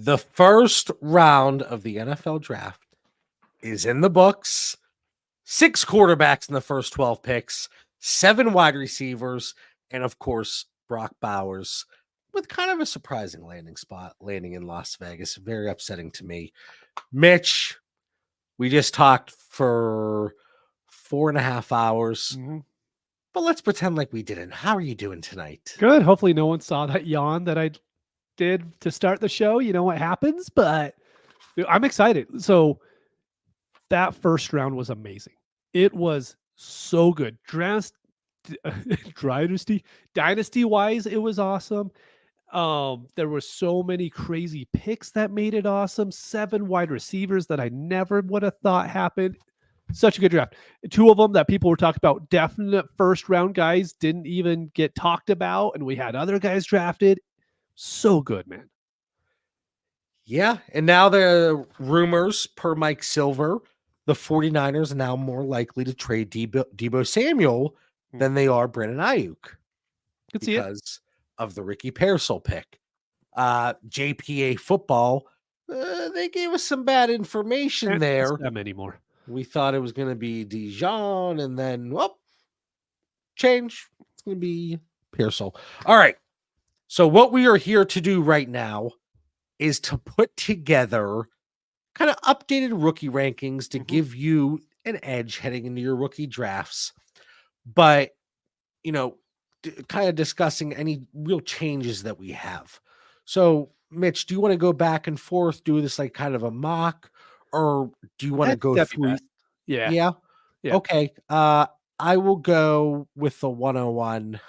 The first round of the NFL draft is in the books. 6 quarterbacks in the first 12 picks, 7 wide receivers, and of course, Brock Bowers with kind of a surprising landing spot, landing in Las Vegas. Very upsetting to me. Mitch, we just talked for 4.5 hours, but let's pretend like we didn't. How are you doing tonight? Good. Hopefully no one saw that yawn that I did to start the show. You know what happens, but I'm excited. So that first round was amazing. It was so good. Dynasty wise, it was awesome. There were so many crazy picks that made it awesome. 7 wide receivers that I never would have thought happened. Such a good draft. 2 of them that people were talking about, definite first round guys, didn't even get talked about, and we had other guys drafted. So good, man. Yeah, and now the rumors per Mike Silver, the 49ers are now more likely to trade Deebo Samuel than they are Brandon Ayuk. Could see it. Because of the Ricky Pearsall pick. JPA football, they gave us some bad information there. Them anymore. We thought it was going to be Dijon, and then, change. It's going to be Pearsall. All right. So what we are here to do right now is to put together kind of updated rookie rankings to give you an edge heading into your rookie drafts. But, kind of discussing any real changes that we have. So, Mitch, do you want to go back and forth, do this like kind of a mock, or do you want to go through? Yeah. Okay. I will go with the 101.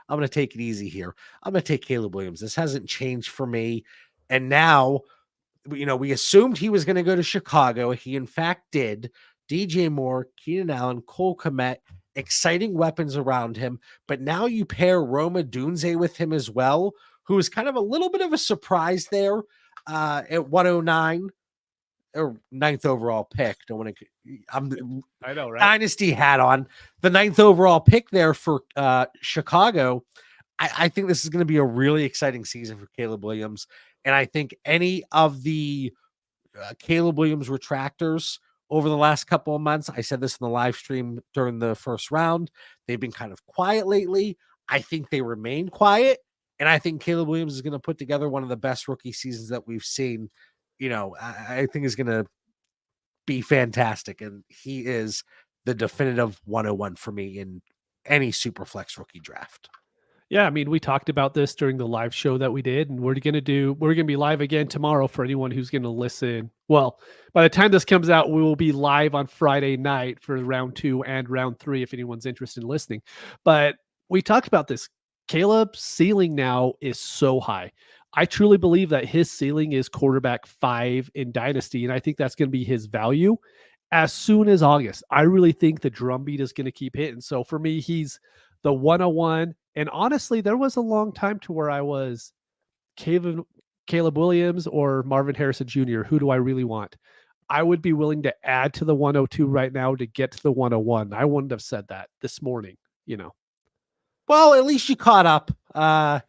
I'm going to take it easy here. I'm going to take Caleb Williams. This hasn't changed for me. And now, we assumed he was going to go to Chicago. He, in fact, did. DJ Moore, Keenan Allen, Cole Kmet, exciting weapons around him. But now you pair Rome Odunze with him as well, who is kind of a little bit of a surprise there at 109 or 9th overall pick. I know, right? Dynasty hat on. The 9th overall pick there for Chicago. I think this is going to be a really exciting season for Caleb Williams. And I think any of the Caleb Williams retractors over the last couple of months, I said this in the live stream during the first round, they've been kind of quiet lately. I think they remain quiet. And I think Caleb Williams is going to put together one of the best rookie seasons that we've seen. I think is going to be fantastic. And he is the definitive 101 for me in any super flex rookie draft. Yeah, I mean, we talked about this during the live show that we did, and we're going to be live again tomorrow for anyone who's going to listen. Well, by the time this comes out, we will be live on Friday night for round 2 and round 3, if anyone's interested in listening. But we talked about this. Caleb's ceiling now is so high. I truly believe that his ceiling is quarterback 5 in Dynasty, and I think that's going to be his value as soon as August. I really think the drumbeat is going to keep hitting. So for me, he's the 101. And honestly, there was a long time to where I was Caleb Williams or Marvin Harrison Jr. Who do I really want? I would be willing to add to the 102 right now to get to the 101. I wouldn't have said that this morning, Well, at least you caught up. I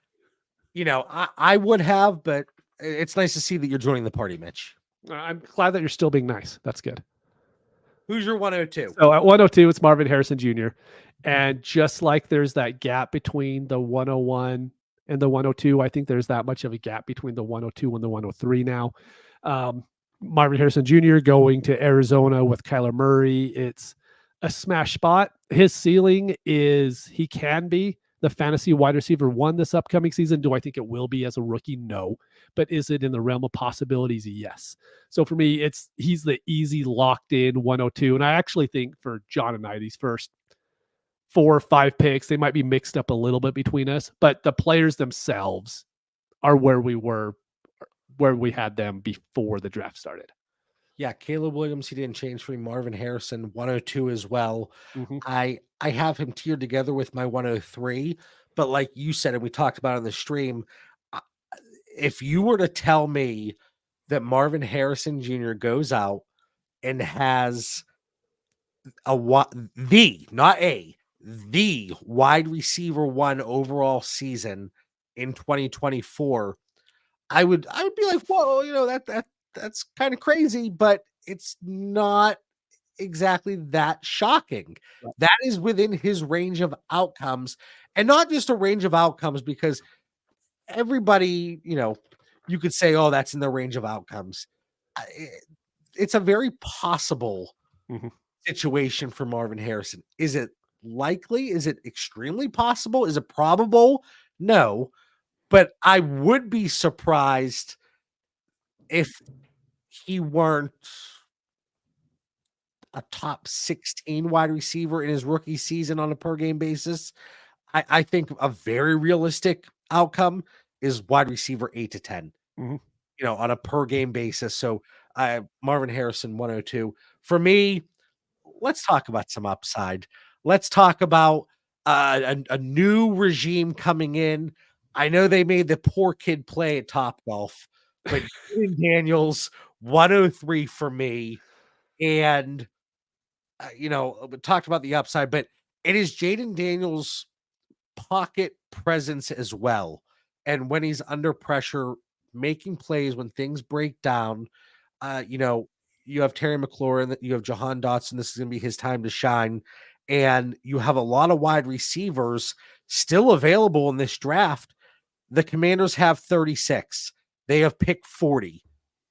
would have, but it's nice to see that you're joining the party, Mitch. I'm glad that you're still being nice. That's good. Who's your 102? So at 102, it's Marvin Harrison Jr. And just like there's that gap between the 101 and the 102, I think there's that much of a gap between the 102 and the 103 now. Marvin Harrison Jr. going to Arizona with Kyler Murray. It's a smash spot. His ceiling is he can be the fantasy wide receiver 1 this upcoming season. Do I think it will be as a rookie? No. But is it in the realm of possibilities? Yes. So for me, he's the easy locked in 102. And I actually think for John and I, these first 4 or 5 picks, they might be mixed up a little bit between us, but the players themselves are where we had them before the draft started. Yeah, Caleb Williams, he didn't change for me. Marvin Harrison, 102 as well. I have him tiered together with my 103, but like you said, and we talked about on the stream, if you were to tell me that Marvin Harrison Jr. goes out and has the wide receiver 1 overall season in 2024, I would be like, whoa, that's kind of crazy, but it's not exactly that shocking. Right. That is within his range of outcomes, and not just a range of outcomes because everybody, you could say, oh, that's in the range of outcomes. It's a very possible Mhm. situation for Marvin Harrison. Is it likely? Is it extremely possible? Is it probable? No, but I would be surprised if he weren't a top 16 wide receiver in his rookie season on a per game basis. I think a very realistic outcome is wide receiver 8 to 10, Mhm. on a per game basis. So Marvin Harrison 102. For me, let's talk about some upside. Let's talk about a new regime coming in. I know they made the poor kid play at Top Golf, but Jaden Daniels 103 for me. And we talked about the upside, but it is Jaden Daniels' pocket presence as well. And when he's under pressure, making plays when things break down, you have Terry McLaurin, you have Jahan Dotson. This is going to be his time to shine. And you have a lot of wide receivers still available in this draft. The Commanders have 36. They have picked 40.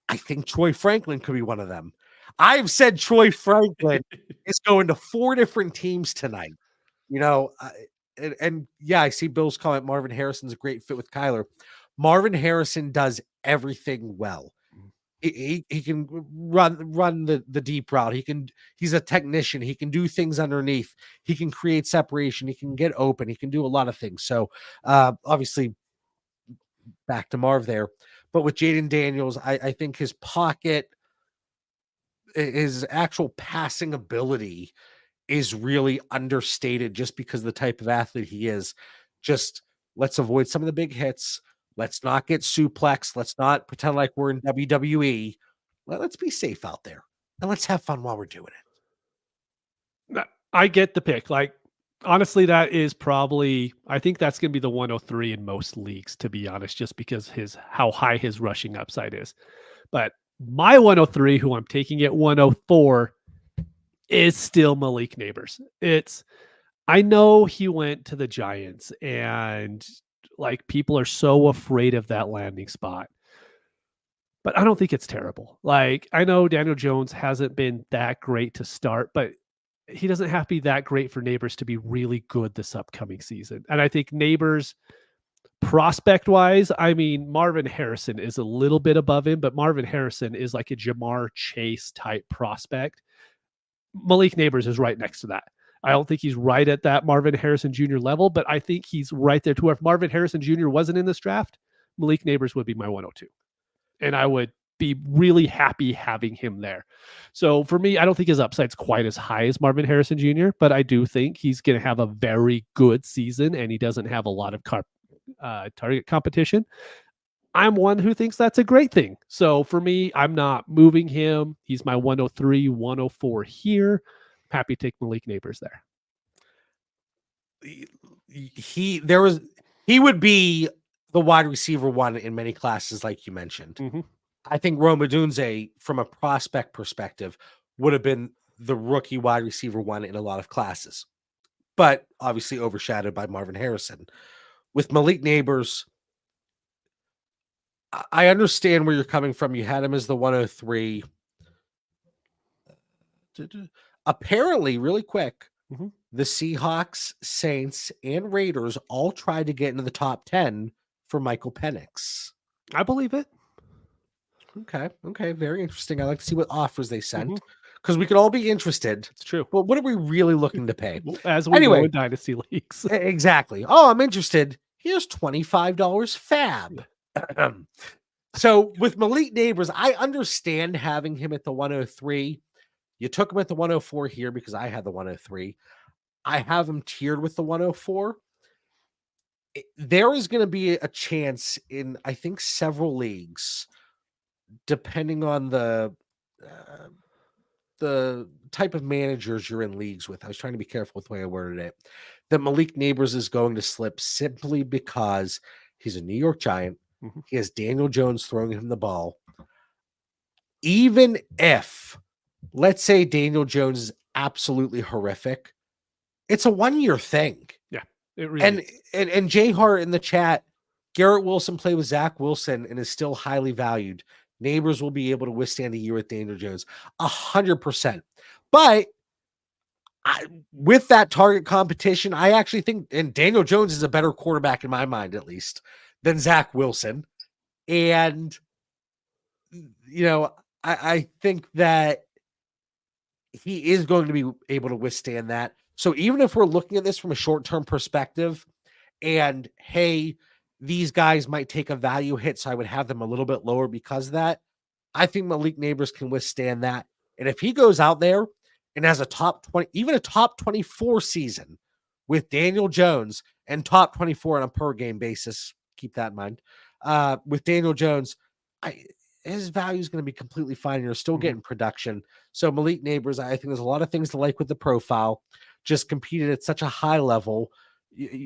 I think Troy Franklin could be one of them. I've said Troy Franklin is going to 4 different teams tonight. You know, and yeah, I see Bill's comment. Marvin Harrison's a great fit with Kyler. Marvin Harrison does everything well. He can run the deep route. He's a technician. He can do things underneath. He can create separation. He can get open. He can do a lot of things. So obviously back to Marv there. But with Jaden Daniels, I think his pocket, his actual passing ability is really understated just because of the type of athlete he is. Just let's avoid some of the big hits. Let's not get suplex. Let's not pretend like we're in WWE. Let's be safe out there and let's have fun while we're doing it. I get the pick. Like, honestly, that is probably, I think that's going to be the 103 in most leagues, to be honest, just because how high his rushing upside is. But my 103, who I'm taking at 104, is still Malik Neighbors. I know he went to the Giants, and like, people are so afraid of that landing spot, but I don't think it's terrible. Like, I know Daniel Jones hasn't been that great to start, but he doesn't have to be that great for Neighbors to be really good this upcoming season. And I think Neighbors, prospect wise, I mean, Marvin Harrison is a little bit above him, but Marvin Harrison is like a Jamar Chase type prospect. Malik Neighbors is right next to that. I don't think he's right at that Marvin Harrison Jr. level, but I think he's right there to where if Marvin Harrison Jr. wasn't in this draft, Malik Neighbors would be my 102. And I would be really happy having him there. So for me, I don't think his upside's quite as high as Marvin Harrison Jr., but I do think he's going to have a very good season, and he doesn't have a lot of target competition. I'm one who thinks that's a great thing. So for me, I'm not moving him. He's my 103, 104 here. Happy to take Malik Neighbors there. He would be the wide receiver one in many classes, like you mentioned. Mm-hmm. I think Rome Odunze, from a prospect perspective, would have been the rookie wide receiver one in a lot of classes, but obviously overshadowed by Marvin Harrison. With Malik Neighbors, I understand where you're coming from. You had him as the 103. Apparently, really quick, Mm-hmm. the Seahawks, Saints, and Raiders all tried to get into the top 10 for Michael Penix. I believe it. Okay. Very interesting. I like to see what offers they sent because we could all be interested. It's true. But what are we really looking to pay? As we go in Dynasty Leagues. Exactly. Oh, I'm interested. Here's $25 fab. So with Malik Neighbors, I understand having him at the 103. You took him at the 104 here because I had the 103. I have him tiered with the 104. There is going to be a chance in, I think, several leagues, depending on the type of managers you're in leagues with. I was trying to be careful with the way I worded it. That Malik Neighbors is going to slip simply because he's a New York Giant. Mhm. He has Daniel Jones throwing him the ball. Even if, let's say, Daniel Jones is absolutely horrific, it's a 1-year thing. Yeah, it really And is. and Jay Hart in the chat, Garrett Wilson played with Zach Wilson and is still highly valued. Neighbors will be able to withstand a year with Daniel Jones, 100%. But with that target competition, I actually think, and Daniel Jones is a better quarterback in my mind, at least, than Zach Wilson. And, I think that he is going to be able to withstand that. So even if we're looking at this from a short-term perspective, and hey, these guys might take a value hit, so I would have them a little bit lower because of that. I think Malik Neighbors can withstand that. And if he goes out there and has a top 20, even a top 24 season with Daniel Jones and top 24 on a per game basis, keep that in mind. With Daniel Jones, his value is going to be completely fine. You're still getting production. So Malik Neighbors, I think there's a lot of things to like with the profile. Just competed at such a high level.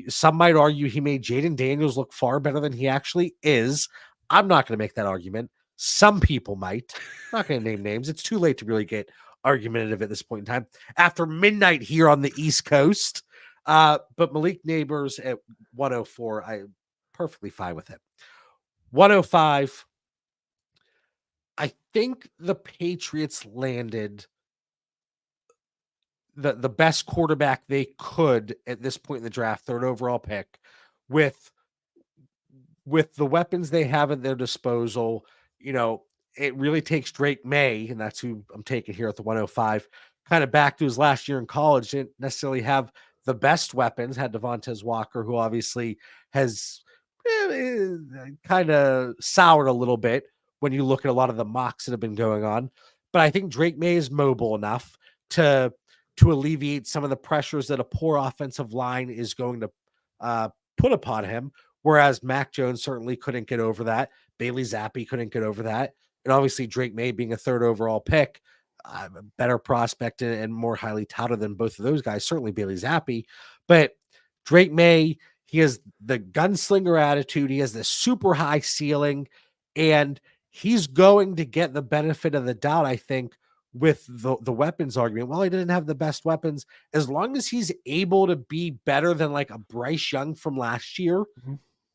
Some might argue he made Jaden Daniels look far better than he actually is. I'm not going to make that argument. Some people might. I'm not going to name names. It's too late to really get argumentative at this point in time. After midnight here on the East Coast. But Malik Neighbors at 104, I'm perfectly fine with it. 105. I think the Patriots landed the best quarterback they could at this point in the draft, third overall pick, with the weapons they have at their disposal. It really takes Drake May, and that's who I'm taking here at the 105, kind of back to his last year in college. Didn't necessarily have the best weapons, had Devontae Walker, who obviously has kind of soured a little bit when you look at a lot of the mocks that have been going on. But I think Drake May is mobile enough to alleviate some of the pressures that a poor offensive line is going to put upon him. Whereas Mac Jones certainly couldn't get over that. Bailey Zappi couldn't get over that. And obviously Drake May being a third overall pick, a better prospect and more highly touted than both of those guys, certainly Bailey Zappi. But Drake May, he has the gunslinger attitude. He has this super high ceiling, and he's going to get the benefit of the doubt, I think, with the weapons argument. Well, he didn't have the best weapons. As long as he's able to be better than like a Bryce Young from last year,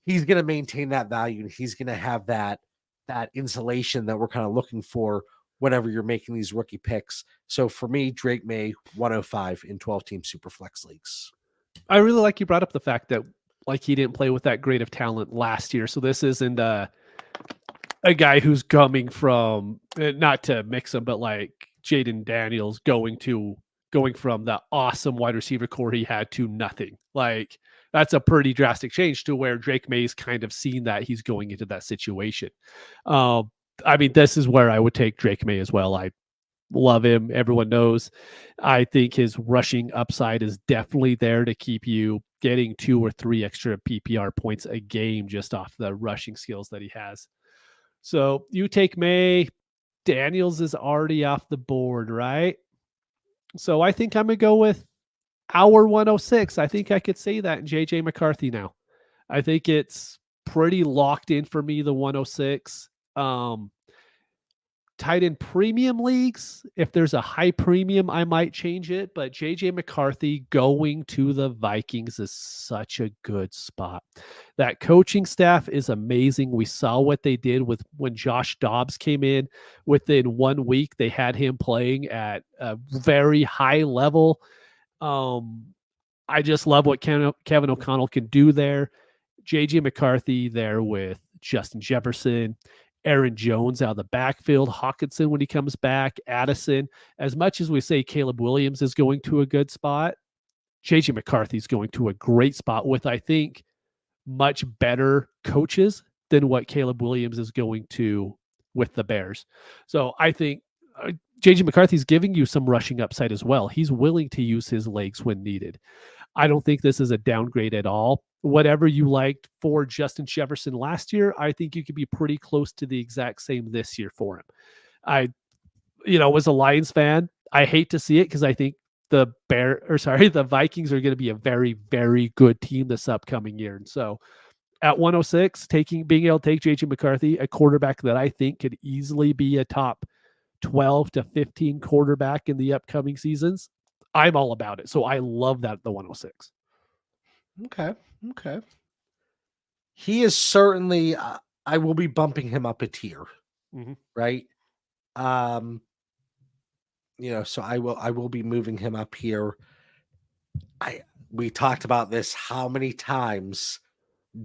he's going to maintain that value, and he's going to have that insulation that we're kind of looking for whenever you're making these rookie picks. So for me, Drake May, 105 in 12-team Superflex leagues. I really like you brought up the fact that he didn't play with that grade of talent last year. So this isn't a guy who's coming from, not to mix him, but like Jaden Daniels going from the awesome wide receiver core he had to nothing. Like, that's a pretty drastic change to where Drake May's kind of seen that he's going into that situation. This is where I would take Drake May as well. I love him. Everyone knows. I think his rushing upside is definitely there to keep you getting 2 or 3 extra PPR points a game just off the rushing skills that he has. So you take May. Daniels is already off the board, right? So I think I'm going to go with our 106. I think I could say that in JJ McCarthy now. I think it's pretty locked in for me, the 106. Tight end premium leagues, if there's a high premium, I might change it. But JJ McCarthy going to the Vikings is such a good spot. That coaching staff is amazing. We saw what they did with when Josh Dobbs came in. Within 1 week, they had him playing at a very high level. I just love what Kevin O'Connell can do there. JJ McCarthy there with Justin Jefferson, Aaron Jones out of the backfield, Hawkinson when he comes back, Addison. As much as we say Caleb Williams is going to a good spot, JJ McCarthy is going to a great spot with, I think, much better coaches than what Caleb Williams is going to with the Bears. So I think JJ McCarthy is giving you some rushing upside as well. He's willing to use his legs when needed. I don't think this is a downgrade at all. Whatever you liked for Justin Jefferson last year, I think you could be pretty close to the exact same this year for him. I was a Lions fan. I hate to see it because I think the Vikings are going to be a very, very good team this upcoming year. And so at 106, being able to take JJ McCarthy, a quarterback that I think could easily be a top 12 to 15 quarterback in the upcoming seasons. I'm all about it. So I love that at the 106. Okay. Okay. He is certainly, I will be bumping him up a tier, right? So I will be moving him up here. We talked about this how many times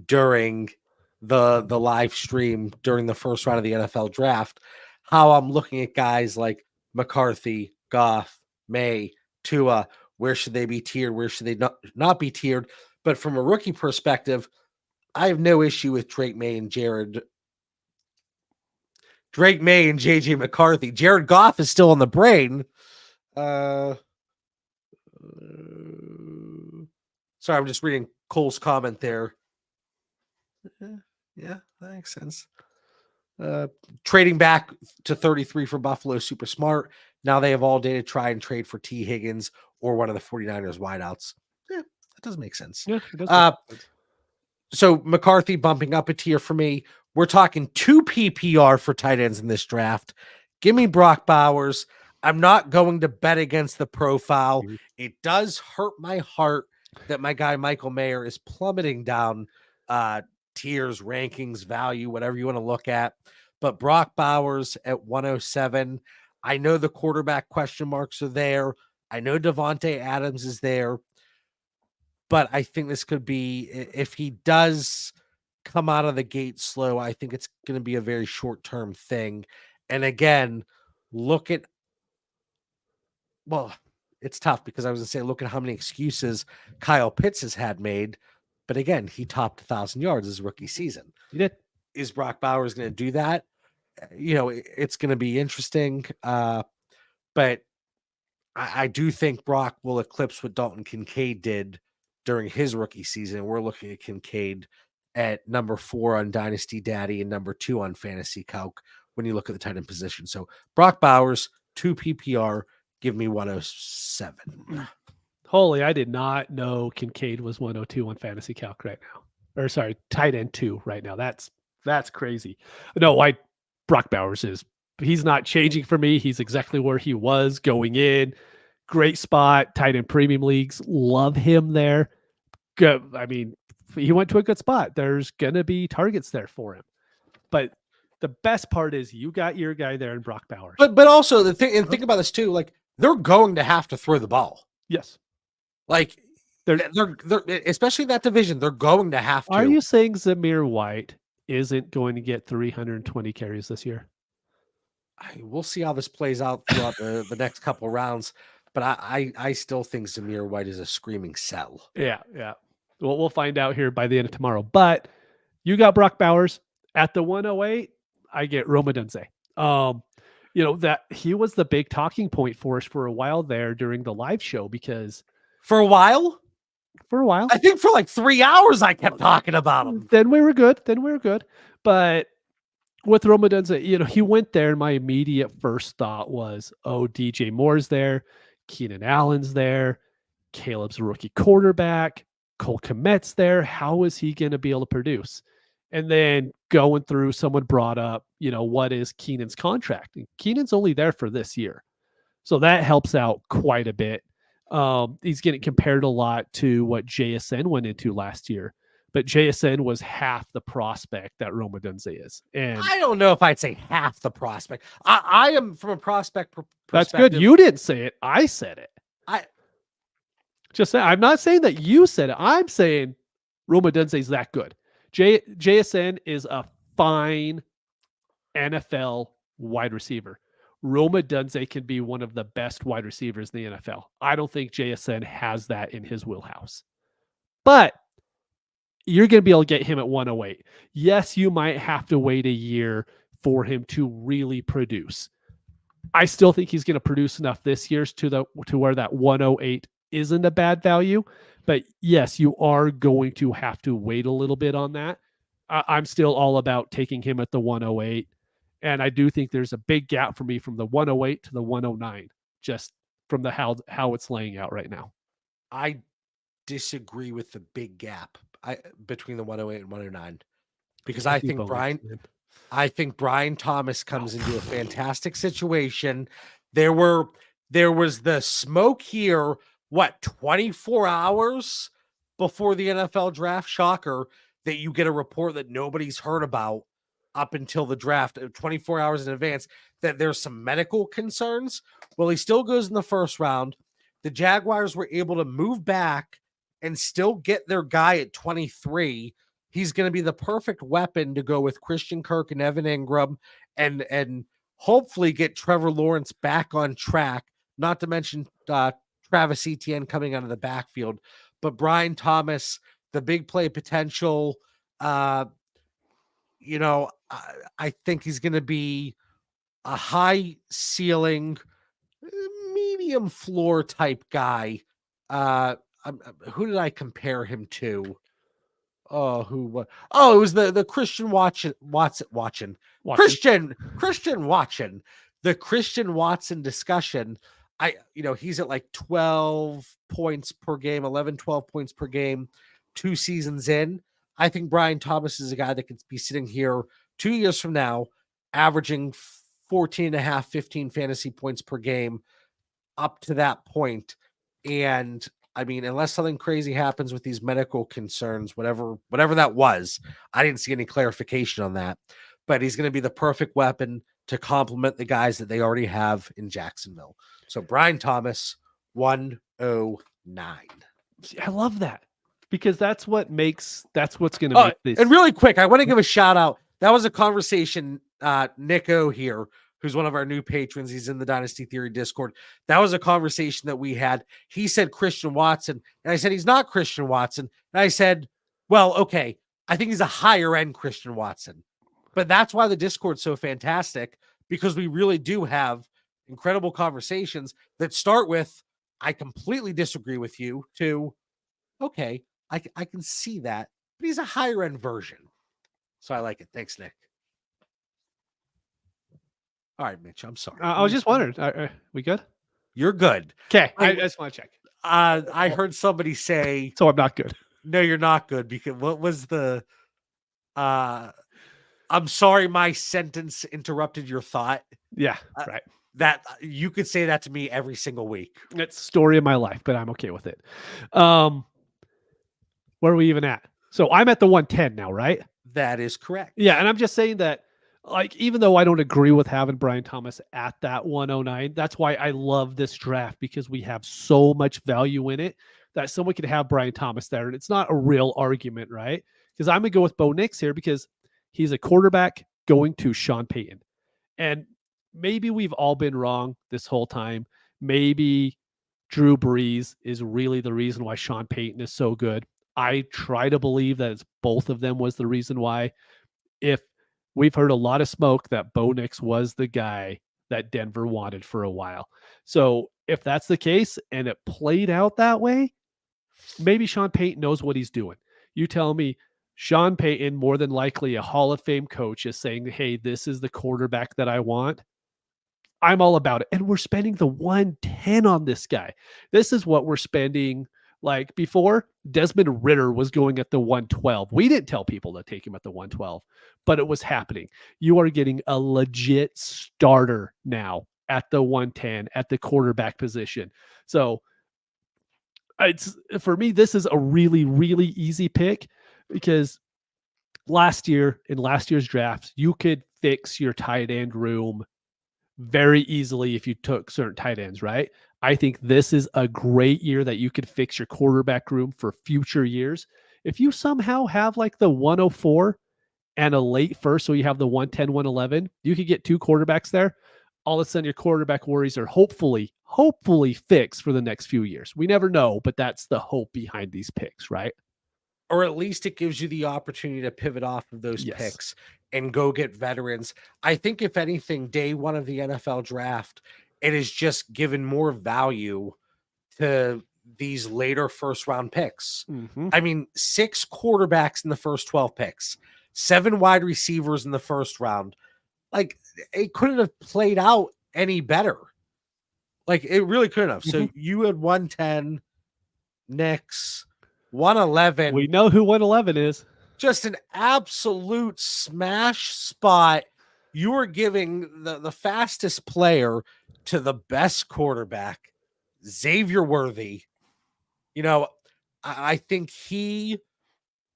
during the live stream during the first round of the NFL draft, how I'm looking at guys like McCarthy, Goff, May, Tua. Where should they be tiered? Where should they not be tiered? But from a rookie perspective, I have no issue with Drake May and JJ McCarthy. Jared Goff is still on the brain. Sorry, I'm just reading Cole's comment there. Yeah, that makes sense. Trading back to 33 for Buffalo, super smart. Now they have all day to try and trade for T. Higgins or one of the 49ers wideouts. Yeah, that does make sense. Yeah, it does make sense. So McCarthy bumping up a tier for me. We're talking 2 PPR for tight ends in this draft. Give me Brock Bowers. I'm not going to bet against the profile. It does hurt my heart that my guy Michael Mayer is plummeting down tiers, rankings, value, whatever you want to look at. But Brock Bowers at 107. I know the quarterback question marks are there. I know Devontae Adams is there. But I think this could be, if he does come out of the gate slow, I think it's going to be a very short-term thing. And again, it's tough because I was going to say, look at how many excuses Kyle Pitts has had made. But again, he topped 1,000 yards his rookie season. He did. Is Brock Bowers going to do that? It's going to be interesting. But I do think Brock will eclipse what Dalton Kincaid did during his rookie season. We're looking at Kincaid at number 4 on Dynasty Daddy and number 2 on Fantasy Calc when you look at the tight end position. So Brock Bowers, 2 PPR, give me 107. Holy, I did not know Kincaid was 102 on Fantasy Calc right now. Or sorry, tight end 2 right now. That's crazy. No, Brock Bowers he's not changing for me. He's exactly where he was going in. Great spot, tight end premium leagues. Love him there. Good. I mean, he went to a good spot. There's going to be targets there for him. But the best part is you got your guy there in Brock Bowers. But also the thing, and think about this too, like they're going to have to throw the ball. Yes. Like they're especially that division, they're going to have to. Are you saying Zamir White isn't going to get 320 carries this year? We'll see how this plays out throughout the next couple rounds. But I still think Zamir White is a screaming sell. Yeah. Well, we'll find out here by the end of tomorrow. But you got Brock Bowers at the 108. I get Roma Dunze. That he was the big talking point for us for a while there during the live show because for a while, I think for like 3 hours I kept talking about him. Then we were good. But with Roma Dunze, he went there. And my immediate first thought was, oh, DJ Moore's there. Keenan Allen's there. Caleb's a rookie quarterback. Cole Kmet's there. How is he going to be able to produce? And then going through, someone brought up, what is Keenan's contract? And Keenan's only there for this year. So that helps out quite a bit. He's getting compared a lot to what JSN went into last year. But JSN was half the prospect that Roma Dunze is. And I don't know if I'd say half the prospect. I am from a prospect perspective. That's good. You didn't say it. I said it. I'm not saying that you said it. I'm saying Roma Dunze is that good. JSN is a fine NFL wide receiver. Roma Dunze can be one of the best wide receivers in the NFL. I don't think JSN has that in his wheelhouse. But you're going to be able to get him at 108. Yes, you might have to wait a year for him to really produce. I still think he's going to produce enough this year to where that 108 isn't a bad value. But yes, you are going to have to wait a little bit on that. I'm still all about taking him at the 108. And I do think there's a big gap for me from the 108 to the 109, just from the how it's laying out right now. I disagree with the big gap. between the 108 and 109 because Yeah, I do think Bo Nix, man. Brian Thomas comes into a fantastic situation. There was the smoke here, 24 hours before the NFL draft, shocker, that you get a report that nobody's heard about up until the draft, 24 hours in advance, that there's some medical concerns. Well, he still goes in the first round. The Jaguars were able to move back and still get their guy at 23. He's going to be the perfect weapon to go with Christian Kirk and Evan Ingram and hopefully get Trevor Lawrence back on track, not to mention Travis Etienne coming out of the backfield. But Brian Thomas, the big play potential, I think he's going to be a high ceiling, medium floor type guy. Who did I compare him to? Oh, it was the Christian Watson. Christian Watson. The Christian Watson discussion. He's at like 12 points per game, 11, 12 points per game, 2 seasons in. I think Brian Thomas is a guy that could be sitting here 2 years from now, averaging 14 and a half, 15 fantasy points per game up to that point. And I mean, unless something crazy happens with these medical concerns, whatever that was, I didn't see any clarification on that. But he's going to be the perfect weapon to complement the guys that they already have in Jacksonville. So Brian Thomas, 109. I love that because that's what's going to make this. And really quick, I want to give a shout out. That was a conversation, Nico here, who's one of our new patrons. He's in the Dynasty Theory Discord. That was a conversation that we had. He said Christian Watson, and I said, he's not Christian Watson. And I said, well, okay, I think he's a higher end Christian Watson. But that's why the Discord's so fantastic, because we really do have incredible conversations that start with, I completely disagree with you, to, okay, I can see that, but he's a higher end version. So I like it. Thanks, Nick. All right, Mitch, I'm sorry. I was just wondering, we good? You're good. Okay, I just want to check. I heard somebody say, so I'm not good. No, you're not good, because what was the I'm sorry my sentence interrupted your thought. Yeah, right. That you could say that to me every single week. It's the story of my life, but I'm okay with it. Where are we even at? So I'm at the 110 now, right? That is correct. Yeah, and I'm just saying that, like, even though I don't agree with having Brian Thomas at that 109, that's why I love this draft, because we have so much value in it that someone could have Brian Thomas there. And it's not a real argument, right? Because I'm going to go with Bo Nix here because he's a quarterback going to Sean Payton. And maybe we've all been wrong this whole time. Maybe Drew Brees is really the reason why Sean Payton is so good. I try to believe that it's both of them was the reason why. If we've heard a lot of smoke that Bo Nix was the guy that Denver wanted for a while. So if that's the case and it played out that way, maybe Sean Payton knows what he's doing. You tell me Sean Payton, more than likely a Hall of Fame coach, is saying, hey, this is the quarterback that I want. I'm all about it. And we're spending the 110 on this guy. This is what we're spending. Like before, Desmond Ridder was going at the 112. We didn't tell people to take him at the 112, but it was happening. You are getting a legit starter now at the 110 at the quarterback position. So it's, for me, this is a really, really easy pick, because last year's draft, you could fix your tight end room very easily if you took certain tight ends, right? I think this is a great year that you could fix your quarterback room for future years. If you somehow have like the 104 and a late first, so you have the 110, 111, you could get 2 quarterbacks there. All of a sudden your quarterback worries are hopefully fixed for the next few years. We never know, but that's the hope behind these picks, right? Or at least it gives you the opportunity to pivot off of those picks and go get veterans. I think if anything, day one of the NFL draft, it is just given more value to these later first round picks. Mm-hmm. I mean, 6 quarterbacks in the first 12 picks, 7 wide receivers in the first round. Like, it couldn't have played out any better. Like, it really couldn't have. Mm-hmm. So you had 110, Knicks, 111. We know who 111 is. Just an absolute smash spot. You are giving the fastest player to the best quarterback, Xavier Worthy. You know, I think he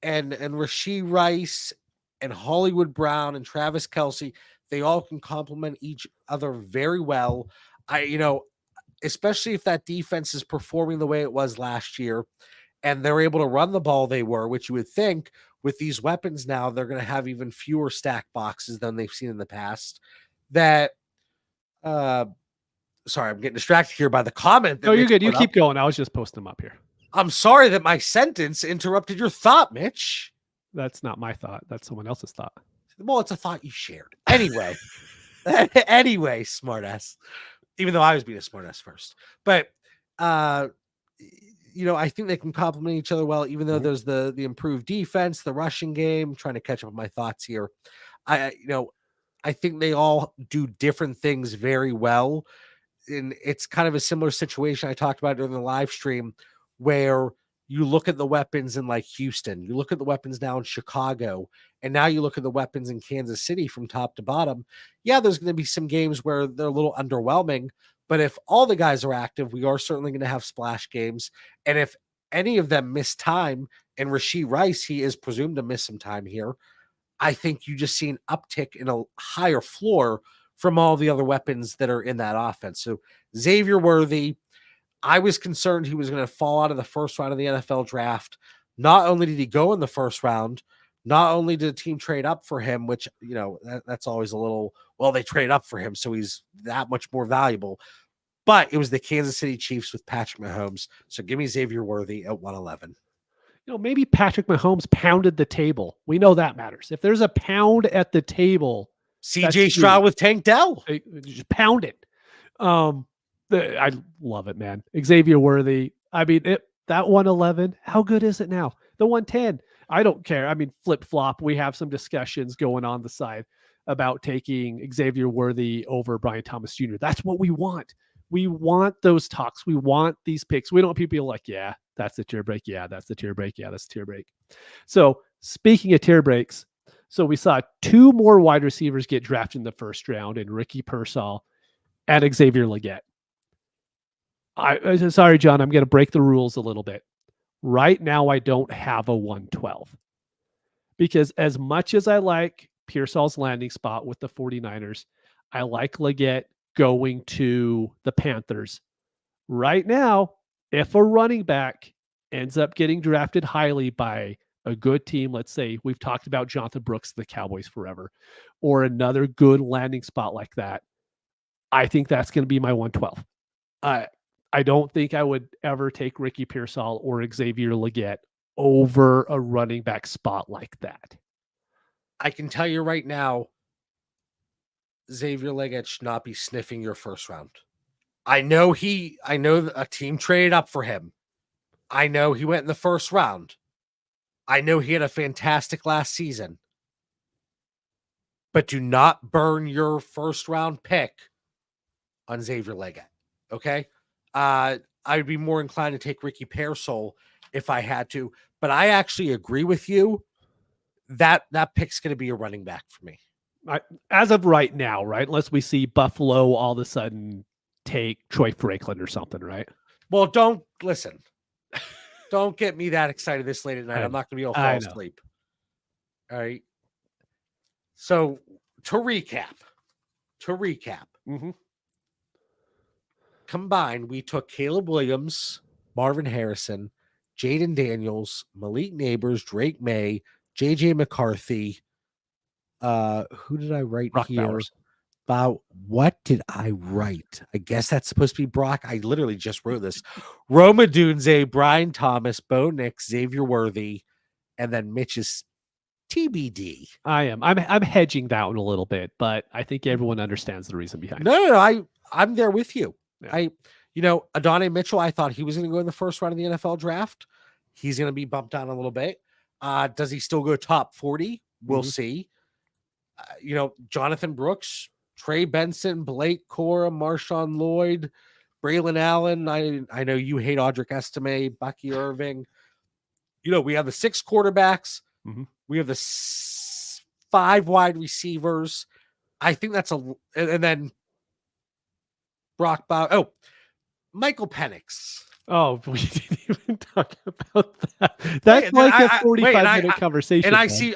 and Rashee Rice and Hollywood Brown and Travis Kelce, they all can complement each other very well. Especially if that defense is performing the way it was last year and they're able to run the ball which you would think with these weapons now, they're going to have even fewer stack boxes than they've seen in the past. Sorry, I'm getting distracted here by the comment. No, you're good. You keep going. I was just posting them up here. I'm sorry that my sentence interrupted your thought, Mitch. That's not my thought. That's someone else's thought. Well, it's a thought you shared. Anyway, smartass. Even though I was being a smartass first. But, I think they can complement each other well, even though there's the improved defense, the rushing game. Trying to catch up with my thoughts here. I think they all do different things very well. And it's kind of a similar situation I talked about during the live stream where you look at the weapons in like Houston, you look at the weapons now in Chicago, and now you look at the weapons in Kansas City from top to bottom. Yeah, there's going to be some games where they're a little underwhelming, but if all the guys are active, we are certainly going to have splash games. And if any of them miss time, and Rashee Rice, he is presumed to miss some time here, I think you just see an uptick in a higher floor from all the other weapons that are in that offense. So Xavier Worthy, I was concerned he was going to fall out of the first round of the NFL draft. Not only did he go in the first round, not only did the team trade up for him, which, that's always a little, well, they trade up for him, so he's that much more valuable. But it was the Kansas City Chiefs with Patrick Mahomes. So give me Xavier Worthy at 111. Maybe Patrick Mahomes pounded the table. We know that matters. If there's a pound at the table, CJ Stroud with Tank Dell. Just pound it. I love it, man. Xavier Worthy. I mean, that 111, how good is it now? The 110, I don't care. I mean, flip-flop. We have some discussions going on the side about taking Xavier Worthy over Brian Thomas Jr. That's what we want. We want those talks. We want these picks. We don't want people like, yeah, that's the tier break. Yeah, that's the tier break. Yeah, that's the tier break. So speaking of tier breaks, so we saw 2 more wide receivers get drafted in the first round, and Ricky Pearsall and Xavier Legette. Sorry, John, I'm going to break the rules a little bit. Right now, I don't have a 112 because as much as I like Pearsall's landing spot with the 49ers, I like Legette going to the Panthers. Right now, if a running back ends up getting drafted highly by a good team, let's say we've talked about Jonathan Brooks, the Cowboys forever, or another good landing spot like that, I think that's going to be my 112. I don't think I would ever take Ricky Pearsall or Xavier Legette over a running back spot like that. I can tell you right now, Xavier Legette should not be sniffing your first round. I know a team traded up for him. I know he went in the first round. I know he had a fantastic last season. But do not burn your first round pick on Xavier Legette. Okay? I'd be more inclined to take Ricky Pearsall if I had to, but I actually agree with you that pick's going to be a running back for me. As of right now, right? Unless we see Buffalo all of a sudden take Troy Franklin or something, right? Well, don't listen. Don't get me that excited this late at night. I'm not going to be able to fall asleep. All right. So to recap, combined, we took Caleb Williams, Marvin Harrison, Jaden Daniels, Malik Neighbors, Drake May, JJ McCarthy. Who did I write Brock here? Bowers. About what did I write? I guess that's supposed to be Brock. I literally just wrote this. Roma Dunze, Brian Thomas, Bo Nix, Xavier Worthy, and then Mitch's TBD. I'm hedging that one a little bit, but I think everyone understands the reason behind it. No, I'm there with you. Yeah. Adonai Mitchell, I thought he was going to go in the first round of the NFL draft. He's going to be bumped down a little bit. Does he still go top 40? We'll see. Jonathan Brooks, Trey Benson, Blake Cora, Marshawn Lloyd, Braylon Allen. I know you hate Audric Estime, Bucky Irving. we have the 6 quarterbacks. Mhm. We have the 5 wide receivers. I think that's and then Michael Penix. Oh, we didn't even talk about that. That's like a 45-minute conversation. And I see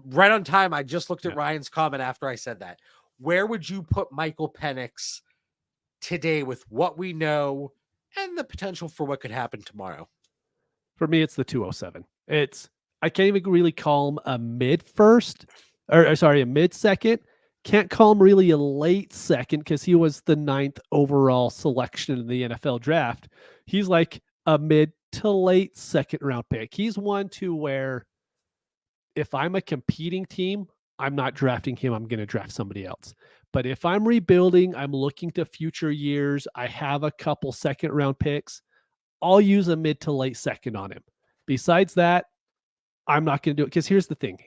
right on time. I just looked at Yeah. Ryan's comment after I said that. Where would you put Michael Penix today with what we know and the potential for what could happen tomorrow? For me, it's the 207. I can't even really call him a mid first, or sorry, a mid second. Can't call him really a late second because he was the 9th overall selection in the NFL draft. He's like a mid to late second round pick. He's one to where if I'm a competing team, I'm not drafting him. I'm going to draft somebody else. But if I'm rebuilding, I'm looking to future years, I have a couple second round picks, I'll use a mid to late second on him. Besides that, I'm not going to do it because here's the thing.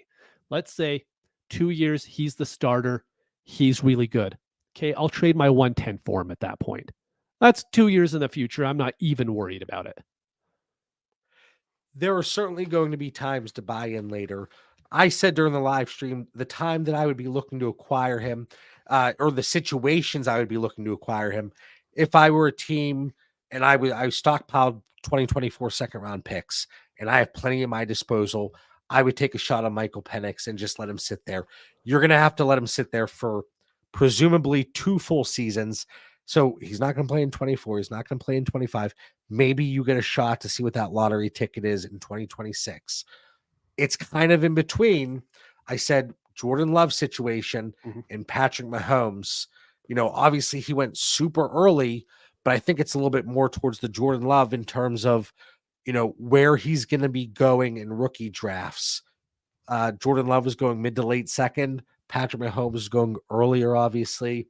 Let's say 2 years, he's the starter. He's really good. Okay, I'll trade my 110 for him at that point. That's 2 years in the future. I'm not even worried about it. There are certainly going to be times to buy in later. I said during the live stream, the time that I would be looking to acquire him, or the situations I would be looking to acquire him, if I were a team and I stockpiled 2024 second round picks and I have plenty at my disposal, I would take a shot on Michael Penix and just let him sit there. You're going to have to let him sit there for presumably 2 full seasons. So he's not going to play in 24. He's not going to play in 25. Maybe you get a shot to see what that lottery ticket is in 2026. It's kind of in between. I said Jordan Love situation and Patrick Mahomes. Obviously he went super early, but I think it's a little bit more towards the Jordan Love in terms of, where he's going to be going in rookie drafts. Jordan Love was going mid to late second. Patrick Mahomes is going earlier, obviously.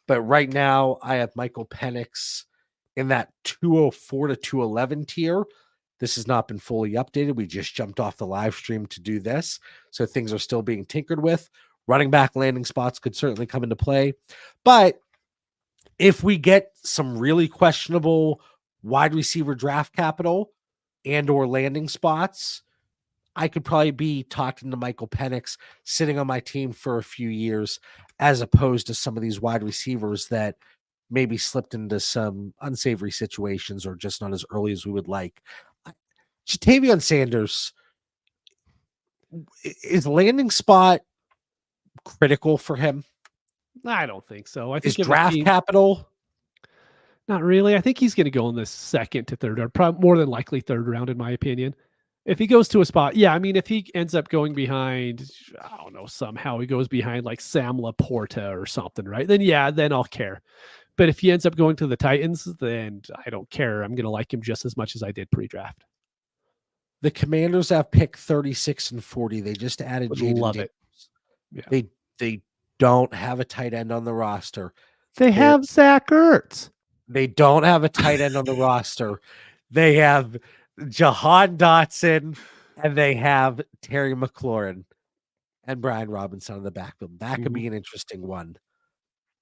But right now, I have Michael Penix in that 204 to 211 tier. This has not been fully updated. We just jumped off the live stream to do this. So things are still being tinkered with. Running back landing spots could certainly come into play. But if we get some really questionable wide receiver draft capital and or landing spots, I could probably be talking to Michael Penix sitting on my team for a few years, as opposed to some of these wide receivers that maybe slipped into some unsavory situations or just not as early as we would like. Jatavion Sanders, is landing spot critical for him? I don't think so. I Is think draft capital? Not really. I think he's going to go in the second to third, or probably more than likely third round, in my opinion. If he goes to a spot, yeah, I mean, if he ends up going behind, I don't know, somehow he goes behind like Sam Laporta or something, right? Then I'll care. But if he ends up going to the Titans, then I don't care. I'm going to like him just as much as I did pre-draft. The Commanders have picked 36 and 40. They just added Jaden Love Daniels. it. Yeah. They don't have a tight end on the roster. They have Zach Ertz. They don't have a tight end on the roster. They have Jahan Dotson, and they have Terry McLaurin and Brian Robinson on the backfield. That could be an interesting one.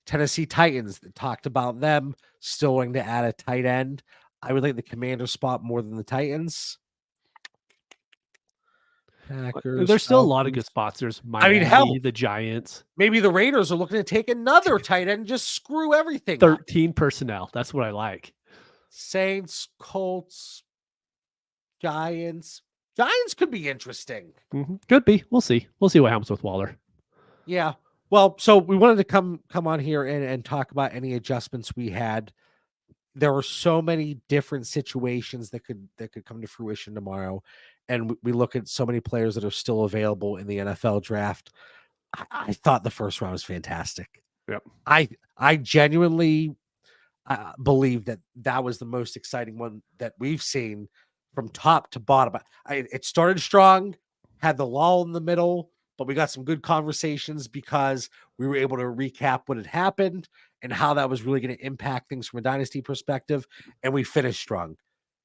Tennessee Titans, talked about them still wanting to add a tight end. I would like the Commander spot more than the Titans. Packers, There's still a lot of good spots. There's Miami, the Giants. Maybe the Raiders are looking to take another tight end and just screw everything 13 personnel. That's what I like. Saints, Colts, Giants. Giants could be interesting. Could be. We'll see. We'll see what happens with Waller. Yeah. Well, so we wanted to come on here and talk about any adjustments we had. There were so many different situations that could come to fruition tomorrow. And we look at so many players that are still available in the NFL draft. I thought the first round was fantastic. Yep. I genuinely believe that was the most exciting one that we've seen from top to bottom. It started strong, had the lull in the middle, but we got some good conversations because we were able to recap what had happened and how that was really going to impact things from a dynasty perspective. And we finished strong.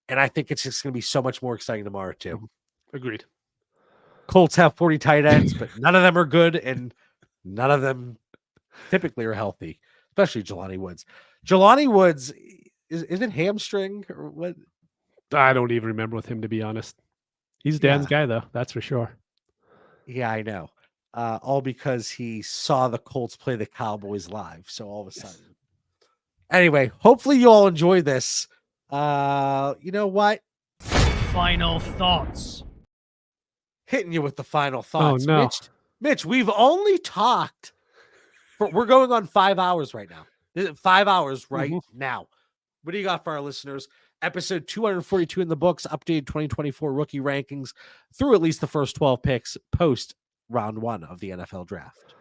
And I think it's just going to be so much more exciting tomorrow, too. Agreed. Colts have 40 tight ends, but none of them are good, and none of them typically are healthy, especially Jelani Woods. Jelani Woods, is it hamstring or what? I don't even remember with him, to be honest. He's Dan's guy, though. That's for sure. Yeah, I know. All because he saw the Colts play the Cowboys live. So all of a sudden. Anyway, hopefully you all enjoy this. You know what? Final thoughts. Hitting you with the final thoughts. no. Mitch, we've only talked we're going on 5 hours right now. 5 hours right now. What do you got for our listeners? Episode 242 in the books, updated 2024 rookie rankings through at least the first 12 picks post round 1 of the NFL draft.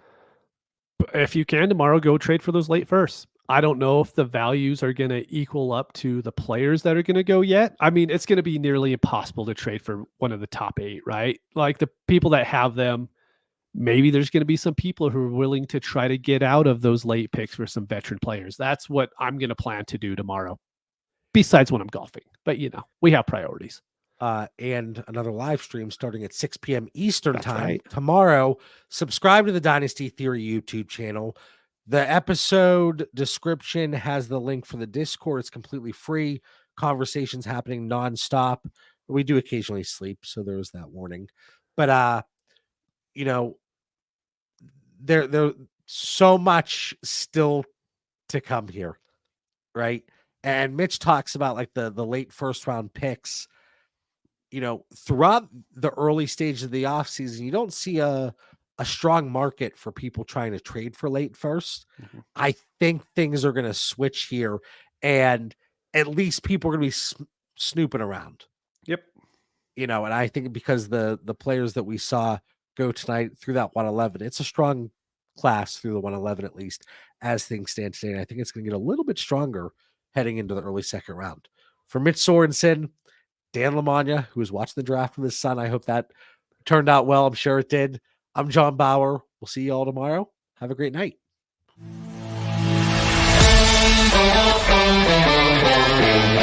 If you can tomorrow, go trade for those late firsts. I don't know if the values are going to equal up to the players that are going to go yet. I mean, it's going to be nearly impossible to trade for one of the top 8, right? Like the people that have them, maybe there's going to be some people who are willing to try to get out of those late picks for some veteran players. That's what I'm going to plan to do tomorrow, besides when I'm golfing. But, we have priorities. And another live stream starting at 6 p.m. Eastern time tomorrow. Subscribe to the Dynasty Theory YouTube channel. The episode description has the link for the Discord. It's completely free. Conversations happening nonstop. We do occasionally sleep, so there's that warning. But there's so much still to come here, right? And Mitch talks about like the late first round picks. Throughout the early stage of the offseason, you don't see a strong market for people trying to trade for late first. I think things are going to switch here, and at least people are going to be snooping around. Yep. And I think because the players that we saw go tonight through that 111, it's a strong class through the 111, at least as things stand today. And I think it's going to get a little bit stronger heading into the early second round. For Mitch Sorensen, Dan Lamagna, who was watching the draft with his son, I hope that turned out well. I'm sure it did. I'm John Bauer. We'll see you all tomorrow. Have a great night.